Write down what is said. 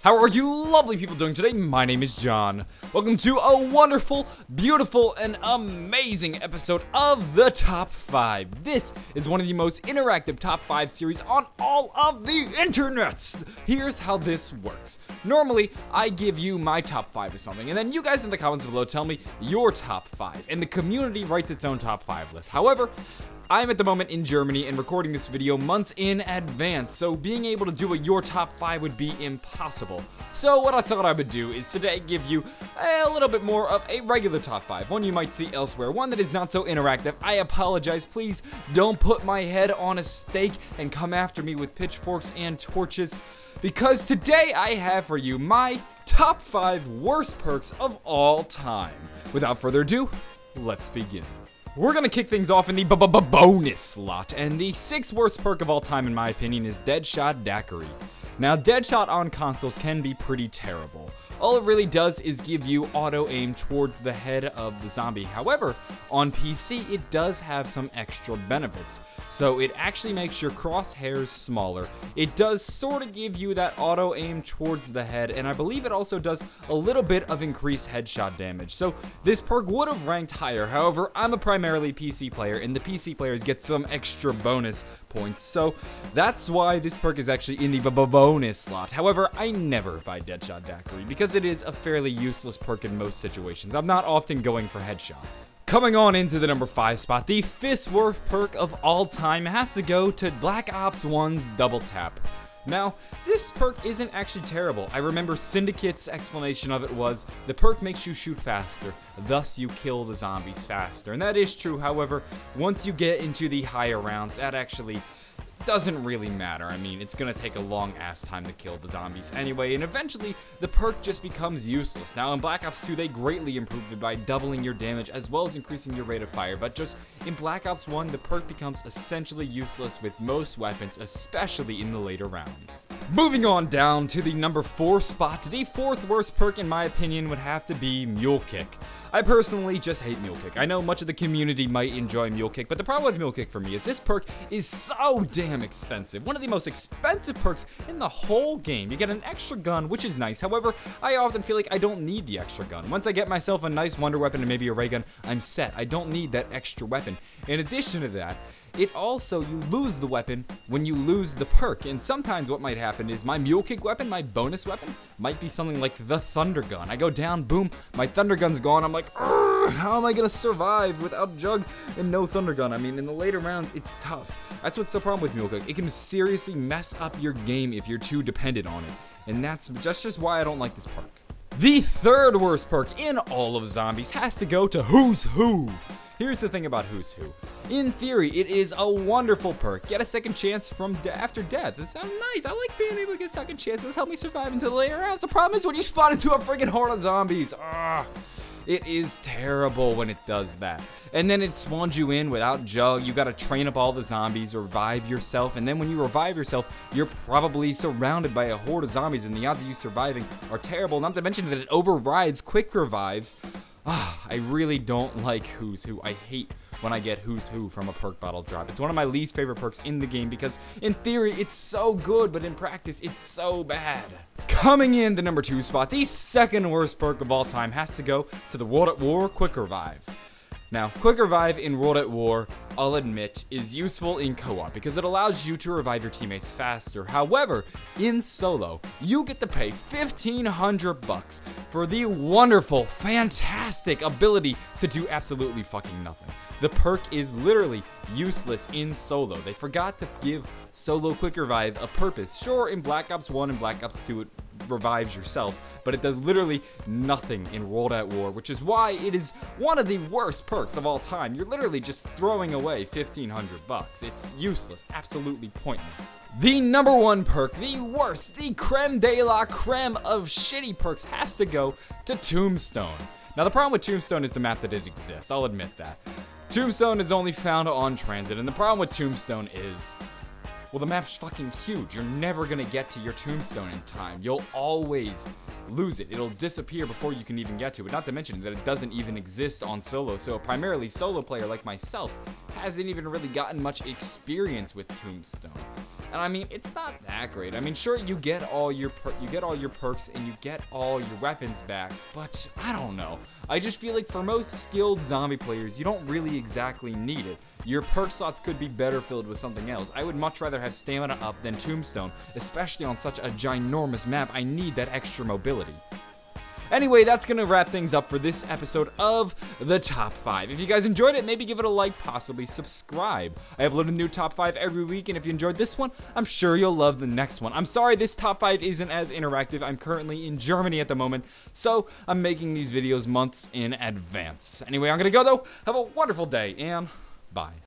How are you lovely people doing today? My name is John. Welcome to a wonderful, beautiful, and amazing episode of the Top 5. This is one of the most interactive Top 5 series on all of the internets. Here's how this works. Normally, I give you my top 5 or something, and then you guys in the comments below tell me your top 5, and the community writes its own top 5 list. However, I'm at the moment in Germany and recording this video months in advance, so being able to do your top 5 would be impossible. So what I thought I would do is today give you a little bit more of a regular top 5, one you might see elsewhere, one that is not so interactive. I apologize, please don't put my head on a stake and come after me with pitchforks and torches, because today I have for you my top 5 worst perks of all time. Without further ado, let's begin. We're gonna kick things off in the bonus slot, and the 6th worst perk of all time in my opinion is Deadshot DAIQUIRI. Now, Deadshot on consoles can be pretty terrible. All it really does is give you auto aim towards the head of the zombie. However, on PC, it does have some extra benefits. So it actually makes your crosshairs smaller. It does sort of give you that auto aim towards the head, and I believe it also does a little bit of increased headshot damage. So this perk would have ranked higher. However, I'm a primarily PC player, and the PC players get some extra bonus points. So that's why this perk is actually in the bonus slot. However, I never buy Deadshot DAIQUIRI because it is a fairly useless perk in most situations. I'm not often going for headshots. Coming on into the number 5 spot, the 5th worst perk of all time has to go to Black Ops 1's Double Tap. Now, this perk isn't actually terrible. I remember Syndicate's explanation of it was, the perk makes you shoot faster, thus you kill the zombies faster. And that is true, however, once you get into the higher rounds, that actually doesn't really matter. I mean, it's gonna take a long ass time to kill the zombies anyway, and eventually the perk just becomes useless. Now in Black Ops 2 they greatly improved it by doubling your damage as well as increasing your rate of fire, but just in Black Ops 1 the perk becomes essentially useless with most weapons, especially in the later rounds. Moving on down to the number 4 spot, the 4th worst perk in my opinion would have to be Mule Kick. I personally just hate Mule Kick. I know much of the community might enjoy Mule Kick, but the problem with Mule Kick for me is this perk is so damn expensive. One of the most expensive perks in the whole game. You get an extra gun, which is nice. However, I often feel like I don't need the extra gun. Once I get myself a nice wonder weapon and maybe a ray gun, I'm set. I don't need that extra weapon. In addition to that, it also, you lose the weapon when you lose the perk, and sometimes what might happen is my Mule Kick weapon, my bonus weapon, might be something like the Thunder Gun. I go down, boom, my Thunder Gun's gone, I'm like, how am I gonna survive without Jug and no Thunder Gun? I mean, in the later rounds, it's tough. That's what's the problem with Mule Kick. It can seriously mess up your game if you're too dependent on it, and that's just why I don't like this perk. The 3rd worst perk in all of zombies has to go to Who's Who. Here's the thing about Who's Who. In theory, it is a wonderful perk. Get a second chance from after death. It sounds nice. I like being able to get second chances. Help me survive until the later rounds. The problem is when you spawn into a freaking horde of zombies. It is terrible when it does that. And then it spawns you in without Jug. You gotta train up all the zombies, revive yourself, and then when you revive yourself, you're probably surrounded by a horde of zombies, and the odds of you surviving are terrible. Not to mention that it overrides quick revive. I really don't like Who's Who. I hate when I get Who's Who from a perk bottle drop. It's one of my least favorite perks in the game because in theory it's so good, but in practice it's so bad. Coming in the number 2 spot, the 2nd worst perk of all time has to go to the World at War Quick Revive. Now, Quick Revive in World at War, I'll admit, is useful in co-op because it allows you to revive your teammates faster. However, in solo, you get to pay $1,500 for the wonderful, fantastic ability to do absolutely fucking nothing. The perk is literally useless in solo. They forgot to give solo Quick Revive a purpose. Sure, in Black Ops 1 and Black Ops 2 it revives yourself, but it does literally nothing in World at War, which is why it is one of the worst perks of all time. You're literally just throwing away $1,500. It's useless, absolutely pointless. The number 1 perk, the worst, the creme de la creme of shitty perks has to go to Tombstone. Now the problem with Tombstone is the map that it exists, I'll admit that. Tombstone is only found on transit, and the problem with Tombstone is, well, the map's fucking huge. You're never gonna get to your Tombstone in time. You'll always lose it. It'll disappear before you can even get to it. Not to mention that it doesn't even exist on solo. So a primarily solo player like myself hasn't even really gotten much experience with Tombstone. And I mean, it's not that great. I mean, sure, you get all your perks and you get all your weapons back, but I don't know. I just feel like for most skilled zombie players, you don't really exactly need it. Your perk slots could be better filled with something else. I would much rather have stamina up than tombstone, especially on such a ginormous map. I need that extra mobility. Anyway, that's gonna wrap things up for this episode of the Top 5. If you guys enjoyed it, maybe give it a like, possibly subscribe. I upload a new Top 5 every week, and if you enjoyed this one, I'm sure you'll love the next one. I'm sorry this Top 5 isn't as interactive. I'm currently in Germany at the moment, so I'm making these videos months in advance. Anyway, I'm gonna go though. Have a wonderful day, and bye.